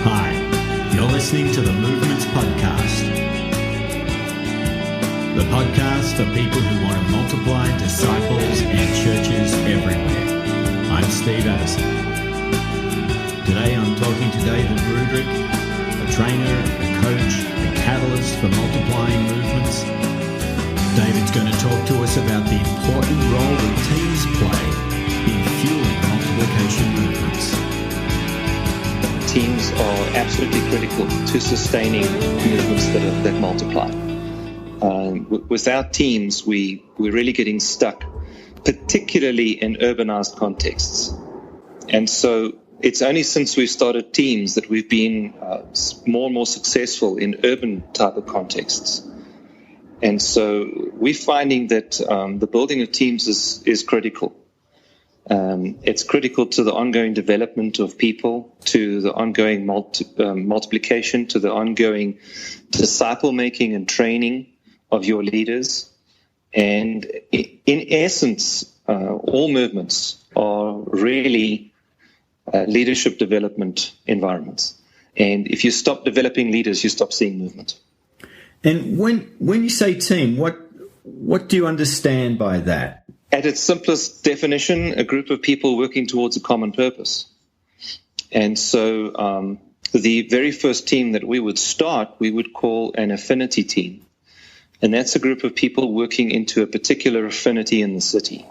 Hi, you're listening to the Movements Podcast. The podcast for people who want to multiply disciples and churches everywhere. I'm Steve Addison. Today I'm talking to David Broodryk, a trainer, a coach, a catalyst for multiplying movements. David's going to talk to us about the important role that teams play in fueling multiplication movements. Teams are absolutely critical to sustaining movements that multiply. Without teams, we're really getting stuck, particularly in urbanized contexts. And so it's only since we've started teams that we've been more and more successful in urban type of contexts. And so we're finding that the building of teams is critical. It's critical to the ongoing development of people, to the ongoing multiplication, to the ongoing disciple making and training of your leaders. And in essence, all movements are really leadership development environments. And if you stop developing leaders, you stop seeing movement. And when you say team, what do you understand by that? At its simplest definition, a group of people working towards a common purpose. And so the very first team that we would start, we would call an affinity team. And that's a group of people working into a particular affinity in the city.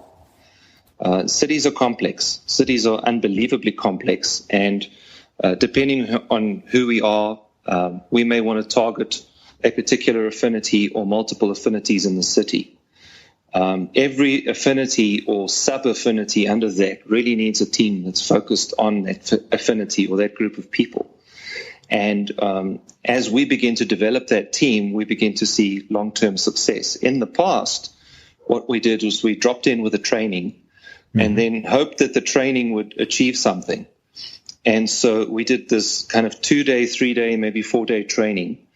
Cities are complex. Cities are unbelievably complex. And depending on who we are, we may want to target a particular affinity or multiple affinities in the city. Every affinity or sub-affinity under that really needs a team that's focused on that affinity or that group of people. And as we begin to develop that team, we begin to see long-term success. In the past, what we did was we dropped in with a training and then hoped that the training would achieve something. And so we did this kind of 2-day, 3-day, maybe 4-day training.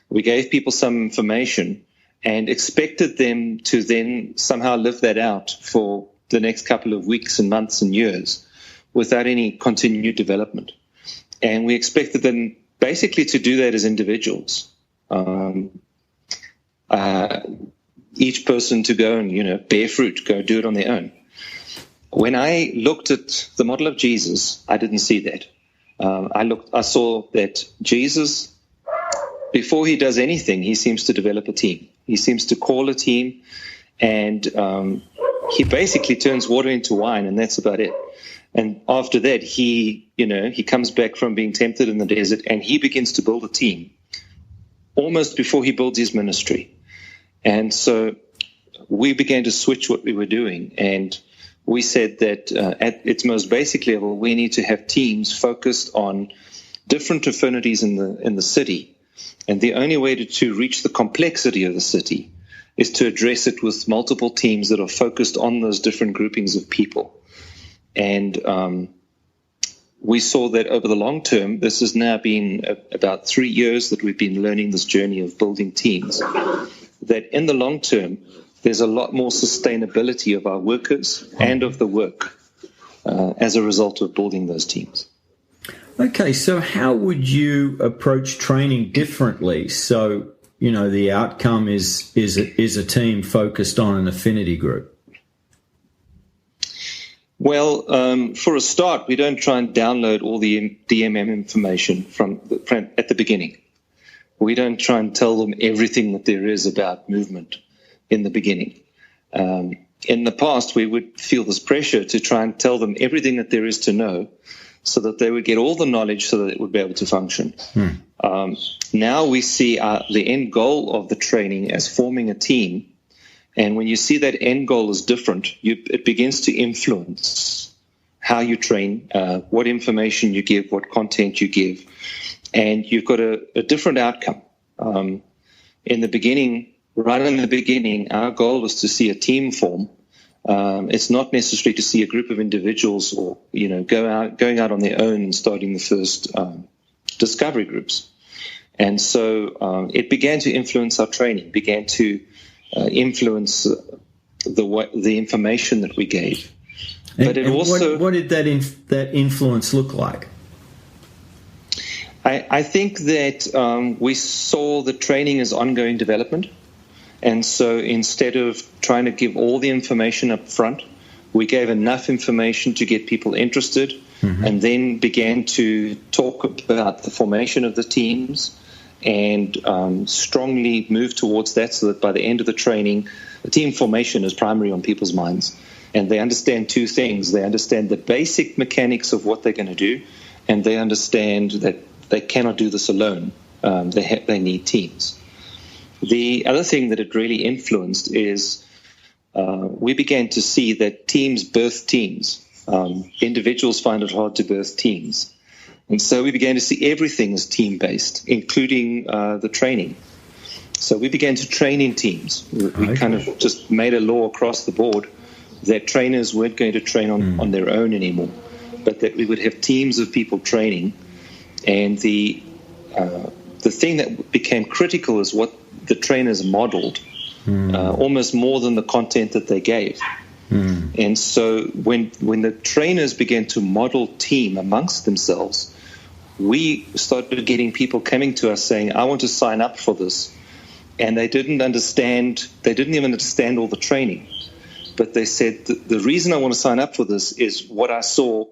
We gave people some information and expected them to then somehow live that out for the next couple of weeks and months and years without any continued development. And we expected them basically to do that as individuals. Each person to go and, bear fruit, go do it on their own. When I looked at the model of Jesus, I didn't see that. I saw that Jesus, before he does anything, he seems to develop a team. He seems to call a team, and he basically turns water into wine, and that's about it. And after that, he comes back from being tempted in the desert, and he begins to build a team almost before he builds his ministry. And so we began to switch what we were doing, and we said that at its most basic level, we need to have teams focused on different affinities in the city. And the only way to reach the complexity of the city is to address it with multiple teams that are focused on those different groupings of people. And we saw that over the long term, this has now been about 3 years that we've been learning this journey of building teams, that in the long term, there's a lot more sustainability of our workers and of the work as a result of building those teams. Okay, so how would you approach training differently? So, the outcome is a team focused on an affinity group. Well, for a start, we don't try and download all the DMM information at the beginning. We don't try and tell them everything that there is about movement in the beginning. In the past, we would feel this pressure to try and tell them everything that there is to know, so that they would get all the knowledge so that it would be able to function. Now we see the end goal of the training as forming a team. And when you see that end goal is different, it begins to influence how you train, what information you give, what content you give. And you've got a different outcome. In the beginning, our goal was to see a team form. It's not necessary to see a group of individuals or, going out on their own and starting the first discovery groups. And so it began to influence our training, began to influence the information that we gave. But it also, what did that influence look like? I think that we saw the training as ongoing development. And so instead of trying to give all the information up front, we gave enough information to get people interested, and then began to talk about the formation of the teams and strongly move towards that, so that by the end of the training, the team formation is primary on people's minds. And they understand two things. They understand the basic mechanics of what they're going to do, and they understand that they cannot do this alone. They need teams. The other thing that it really influenced is we began to see that teams birth teams. Individuals find it hard to birth teams. And so we began to see everything as team-based, including the training. So we began to train in teams. We kind of just made a law across the board that trainers weren't going to train on their own anymore, but that we would have teams of people training. And the thing that became critical is what the trainers modeled, almost more than the content that they gave. And so when the trainers began to model team amongst themselves, we started getting people coming to us saying, I want to sign up for this. And they didn't even understand all the training. But they said, the reason I want to sign up for this is what I saw,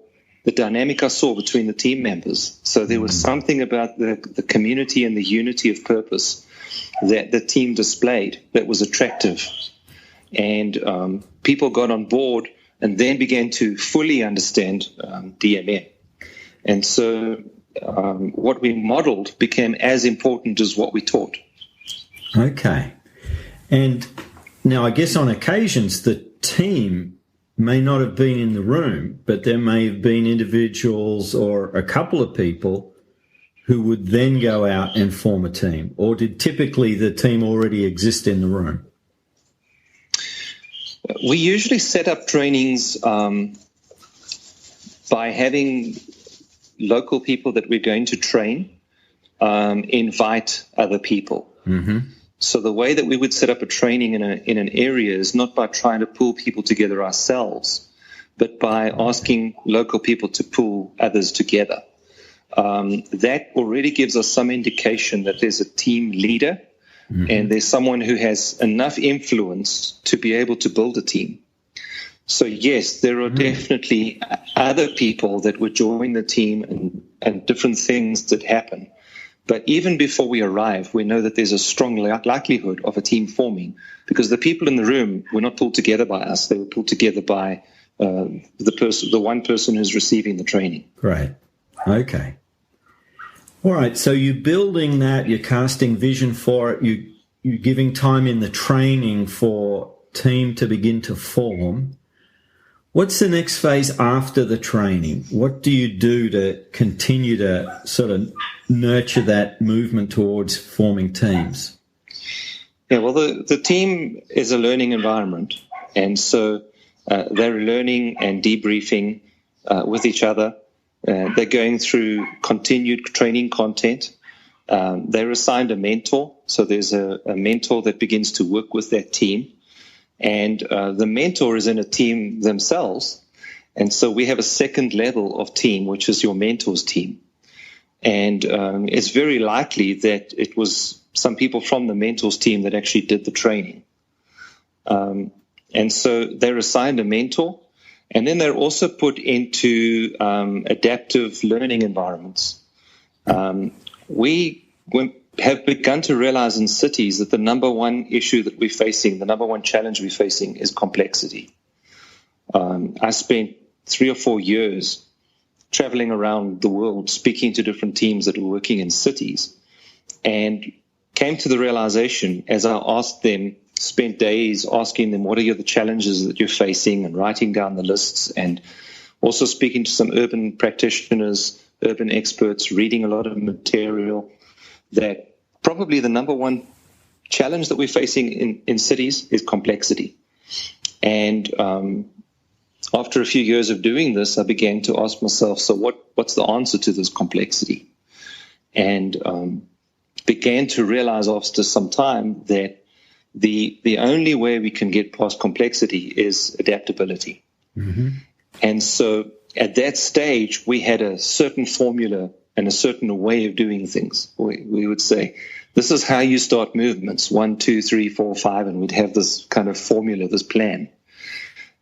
the dynamic I saw between the team members. So there was something about the community and the unity of purpose that the team displayed that was attractive. And people got on board and then began to fully understand DMM. And so what we modeled became as important as what we taught. Okay. And now I guess on occasions the team may not have been in the room, but there may have been individuals or a couple of people who would then go out and form a team. Or did typically the team already exist in the room? We usually set up trainings by having local people that we're going to train invite other people. So the way that we would set up a training in an area is not by trying to pull people together ourselves, but by asking local people to pull others together. That already gives us some indication that there's a team leader and there's someone who has enough influence to be able to build a team. So yes, there are definitely other people that would join the team and different things that happen. But even before we arrive, we know that there's a strong likelihood of a team forming, because the people in the room were not pulled together by us. They were pulled together by the one person who's receiving the training. Right. Okay. All right. So you're building that, you're casting vision for it, you're giving time in the training for team to begin to form. What's the next phase after the training? What do you do to continue to sort of nurture that movement towards forming teams? Yeah, well, the team is a learning environment. And so they're learning and debriefing with each other. They're going through continued training content. They're assigned a mentor. So there's a mentor that begins to work with that team. And the mentor is in a team themselves. And so we have a second level of team, which is your mentor's team. And it's very likely that it was some people from the mentor's team that actually did the training. And so they're assigned a mentor. And then they're also put into adaptive learning environments. We have begun to realize in cities that the number one issue that we're facing, the number one challenge we're facing is complexity. I spent 3 or 4 years traveling around the world, speaking to different teams that were working in cities, and came to the realization as I asked them, spent days asking them, what are the challenges that you're facing, and writing down the lists, and also speaking to some urban practitioners, urban experts, reading a lot of material, that probably the number one challenge that we're facing in cities is complexity. And after a few years of doing this, I began to ask myself, so what's the answer to this complexity? And began to realize after some time that the only way we can get past complexity is adaptability. And so at that stage, we had a certain formula and a certain way of doing things. We would say, this is how you start movements, 1, 2, 3, 4, 5, and we'd have this kind of formula, this plan.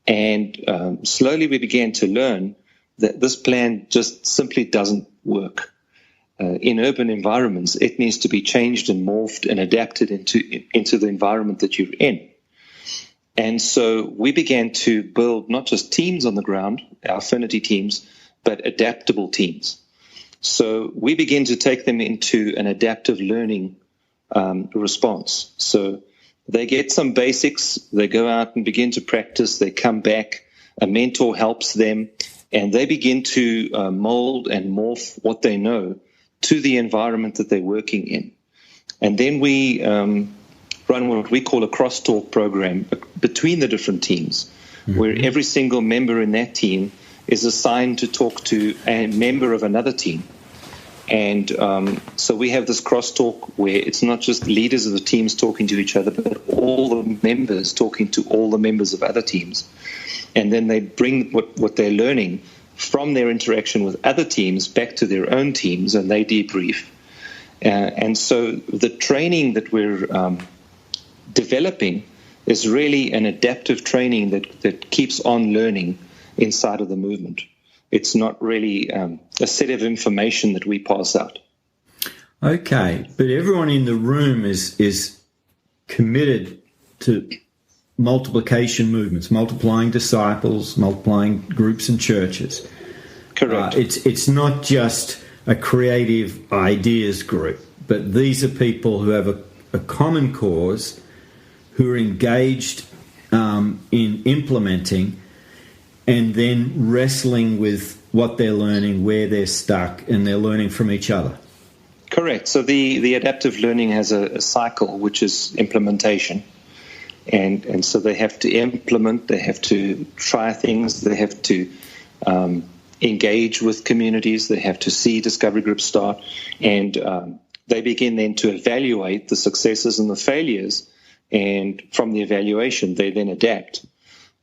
And slowly we began to learn that this plan just simply doesn't work. In urban environments, it needs to be changed and morphed and adapted into the environment that you're in. And so we began to build not just teams on the ground, our affinity teams, but adaptable teams. So we begin to take them into an adaptive learning response. So they get some basics, they go out and begin to practice, they come back, a mentor helps them, and they begin to mold and morph what they know to the environment that they're working in. And then we run what we call a crosstalk program between the different teams, where every single member in that team is assigned to talk to a member of another team. And so we have this crosstalk where it's not just leaders of the teams talking to each other, but all the members talking to all the members of other teams. And then they bring what they're learning from their interaction with other teams back to their own teams, and they debrief. And so the training that we're developing is really an adaptive training that keeps on learning inside of the movement. It's not really a set of information that we pass out. Okay, but everyone in the room is committed to multiplication movements, multiplying disciples, multiplying groups and churches. Correct. It's not just a creative ideas group, but these are people who have a common cause, who are engaged in implementing and then wrestling with what they're learning, where they're stuck, and they're learning from each other. Correct. So the adaptive learning has a cycle, which is implementation. And so they have to implement, they have to try things, they have to engage with communities, they have to see discovery groups start, and they begin then to evaluate the successes and the failures, and from the evaluation they then adapt.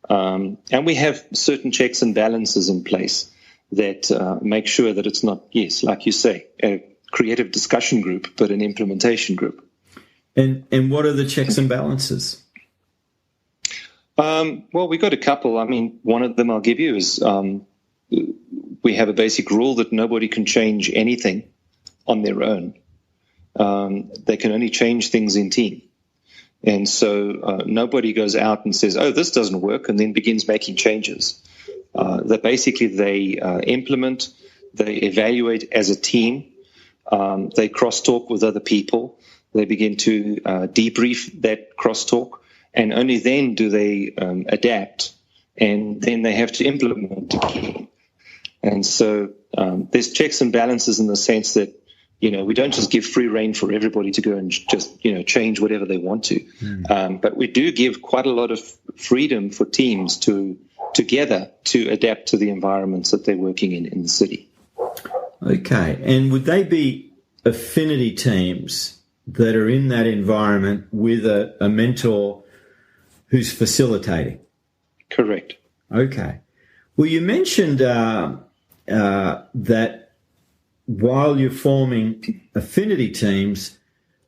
And we have certain checks and balances in place that make sure that it's not, yes, like you say, a creative discussion group, but an implementation group. And what are the checks and balances? Well, we got a couple. I mean, one of them I'll give you is we have a basic rule that nobody can change anything on their own. They can only change things in team. And so nobody goes out and says, oh, this doesn't work, and then begins making changes. That basically they implement, they evaluate as a team, they crosstalk with other people, they begin to debrief that crosstalk, and only then do they adapt, and then they have to implement again. And so there's checks and balances in the sense that, we don't just give free rein for everybody to go and just, change whatever they want to. But we do give quite a lot of freedom for teams together to adapt to the environments that they're working in the city. Okay. And would they be affinity teams that are in that environment with a mentor who's facilitating? Correct. Okay. Well, you mentioned that while you're forming affinity teams,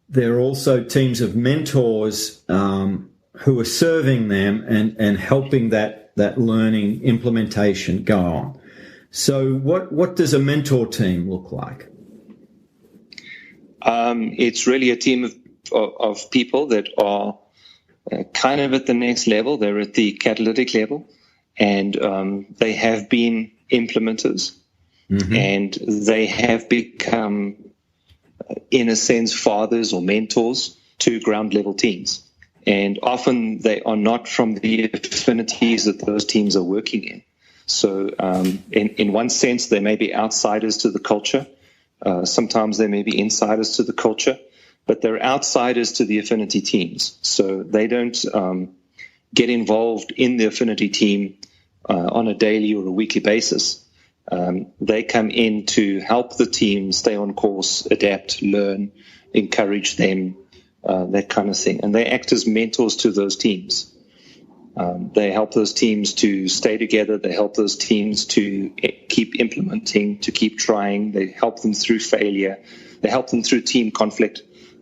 there are also teams of mentors who are serving them and helping that learning implementation go on. So what does a mentor team look like? It's really a team of people that are kind of at the next level. They're at the catalytic level, and they have been implementers. Mm-hmm. And they have become, in a sense, fathers or mentors to ground level teams. And often they are not from the affinities that those teams are working in. So in one sense, they may be outsiders to the culture. Sometimes they may be insiders to the culture, but they're outsiders to the affinity teams. So they don't get involved in the affinity team on a daily or a weekly basis. They come in to help the team stay on course, adapt, learn, encourage them, that kind of thing. And they act as mentors to those teams. They help those teams to stay together. They help those teams to keep implementing, to keep trying. They help them through failure. They help them through team conflict.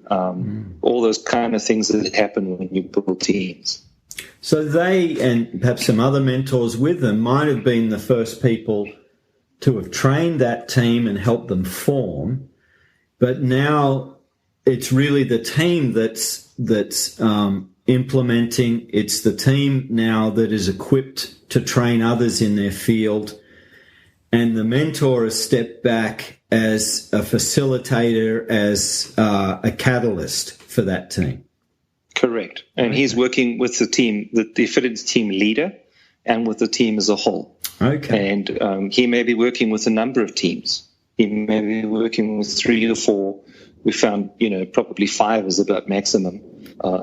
All those kind of things that happen when you build teams. So they, and perhaps some other mentors with them, might have been the first people to have trained that team and helped them form. But now it's really the team that's implementing. It's the team now that is equipped to train others in their field. And the mentor has stepped back as a facilitator, as a catalyst for that team. Correct. And he's working with the team, the affiliate team leader, and with the team as a whole. Okay. And he may be working with a number of teams. He may be working with 3 or 4. We found, probably 5 is about maximum.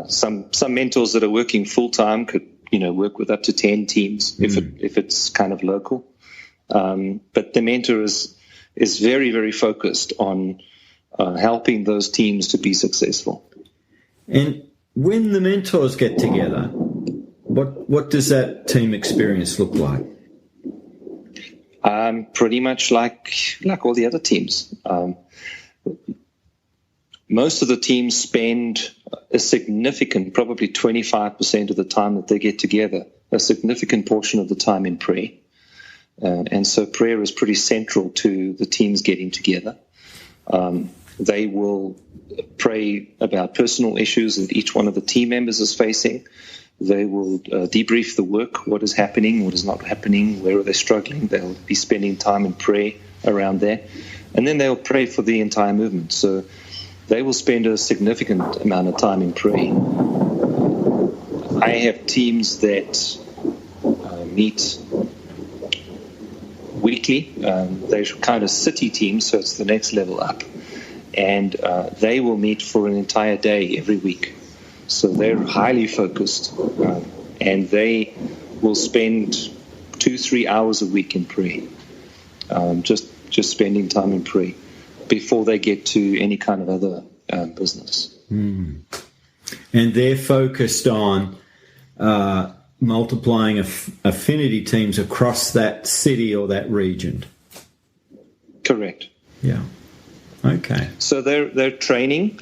Some mentors that are working full time could, work with up to 10 teams if it's kind of local. But the mentor is very, very focused on helping those teams to be successful. And when the mentors get together, what does that team experience look like? Pretty much like all the other teams. Most of the teams spend a significant, probably 25% of the time that they get together, a significant portion of the time in prayer. And so prayer is pretty central to the teams getting together. They will pray about personal issues that each one of the team members is facing. They will debrief the work, what is happening, what is not happening, where are they struggling. They'll be spending time in prayer around that. And then they'll pray for the entire movement. So they will spend a significant amount of time in prayer. I have teams that meet weekly. They're kind of city teams, so it's the next level up. And they will meet for an entire day every week. So they're highly focused, and they will spend 2-3 hours a week in prayer, just spending time in prayer before they get to any kind of other business. And they're focused on multiplying affinity teams across that city or that region. Correct. Yeah. Okay. So they're training,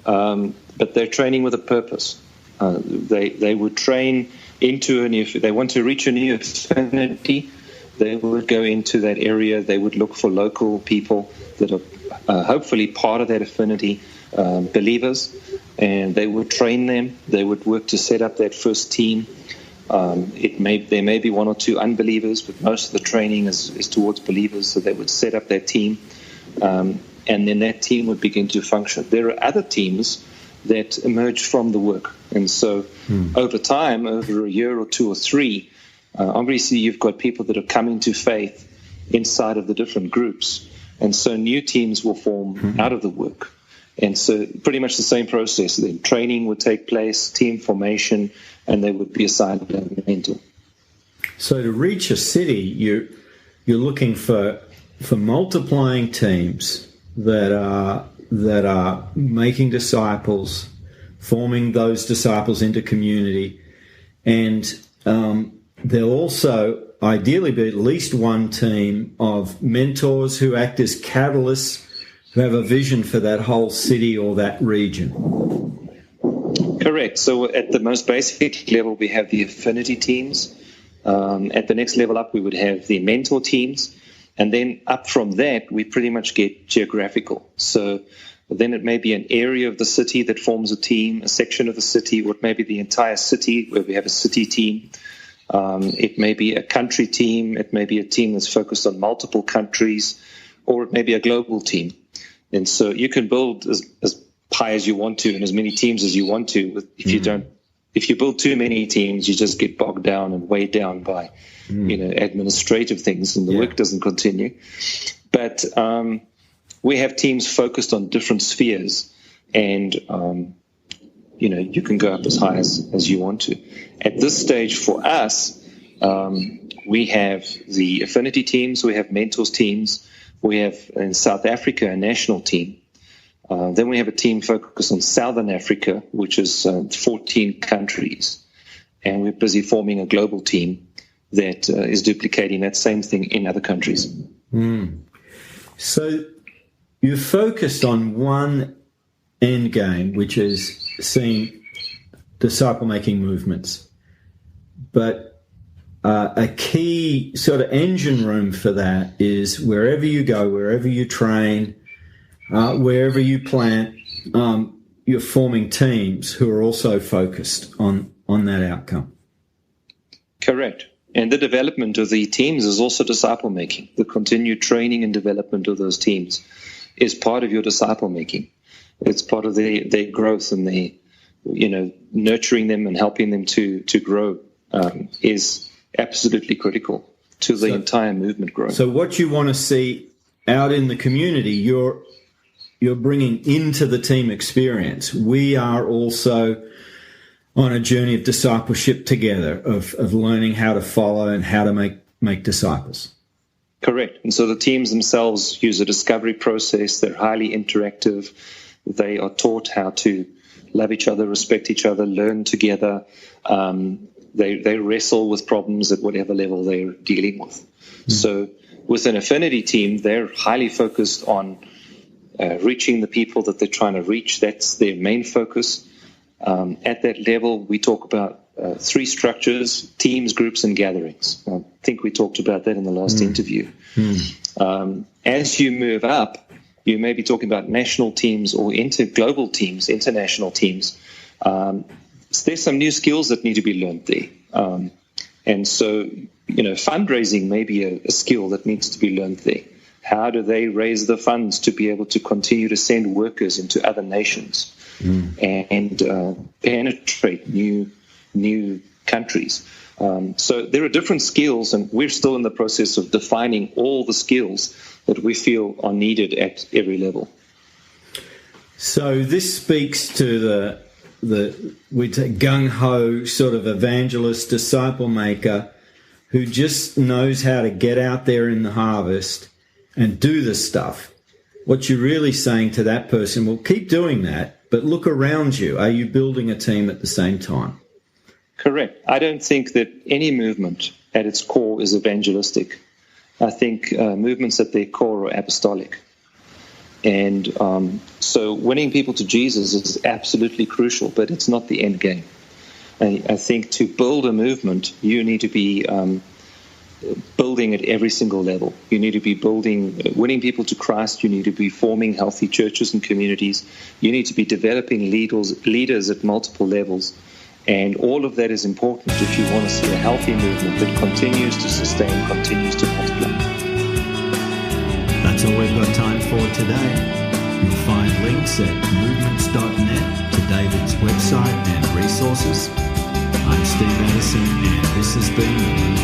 but they're training with a purpose. They would train into if they want to reach a new affinity, they would go into that area. They would look for local people that are hopefully part of that affinity, believers, and they would train them. They would work to set up that first team. There may be 1 or 2 unbelievers, but most of the training is towards believers. So they would set up that team, and then that team would begin to function. There are other teams that emerge from the work, and so over time, over a year or 2 or 3, obviously you've got people that are coming to faith inside of the different groups, and so new teams will form out of the work. And so pretty much the same process. Then training would take place, team formation, and they would be assigned a mentor. So to reach a city, you're looking for multiplying teams that are making disciples, forming those disciples into community, and there'll also ideally be at least one team of mentors who act as catalysts, who have a vision for that whole city or that region. Correct. So at the most basic level, we have the affinity teams. At the next level up, we would have the mentor teams. And then up from that, we pretty much get geographical. So then it may be an area of the city that forms a team, a section of the city, or it may be the entire city where we have a city team. It may be a country team. It may be a team that's focused on multiple countries, or it may be a global team. And so you can build as high as you want to and as many teams as you want to. If you build too many teams, you just get bogged down and weighed down by administrative things, and the work doesn't continue. But we have teams focused on different spheres, and you can go up as high as you want to. At this stage for us, we have the affinity teams, we have mentors teams, we have in South Africa a national team. Then we have a team focused on Southern Africa, which is 14 countries. and we're busy forming a global team that is duplicating that same thing in other countries. So you're focused on one end game, which is seeing disciple-making movements. But a key sort of engine room for that is wherever you go, wherever you train, wherever you plant, you're forming teams who are also focused on that outcome. Correct. And the development of the teams is also disciple making. The continued training and development of those teams is part of your disciple making. It's part of their growth, and nurturing them and helping them to grow is absolutely critical to the entire movement growth. So what you want to see out in the community, you're bringing into the team experience. We are also on a journey of discipleship together, of learning how to follow and how to make disciples. Correct. And so the teams themselves use a discovery process. They're highly interactive. They are taught how to love each other, respect each other, learn together. They wrestle with problems at whatever level they're dealing with. So with an affinity team, they're highly focused on reaching the people that they're trying to reach. That's their main focus. At that level, we talk about three structures: teams, groups, and gatherings. I think we talked about that in the last interview. As you move up, you may be talking about national teams or global teams, international teams. There's some new skills that need to be learned there. And so, fundraising may be a skill that needs to be learned there. How do they raise the funds to be able to continue to send workers into other nations and penetrate new countries? So there are different skills, and we're still in the process of defining all the skills that we feel are needed at every level. So this speaks to the gung-ho sort of evangelist, disciple maker who just knows how to get out there in the harvest and do the stuff. What you're really saying to that person, well, keep doing that, but look around you. Are you building a team at the same time? Correct. I don't think that any movement at its core is evangelistic. I think movements at their core are apostolic. And so winning people to Jesus is absolutely crucial, but it's not the end game. I think to build a movement, you need to be building at every single level. You need to be winning people to Christ. You need to be forming healthy churches and communities. You need to be developing leaders at multiple levels. And all of that is important if you want to see a healthy movement that continues to sustain, continues to multiply. That's all we've got time for today. You'll find links at movements.net to David's website and resources. I'm Steve Addison, and this has been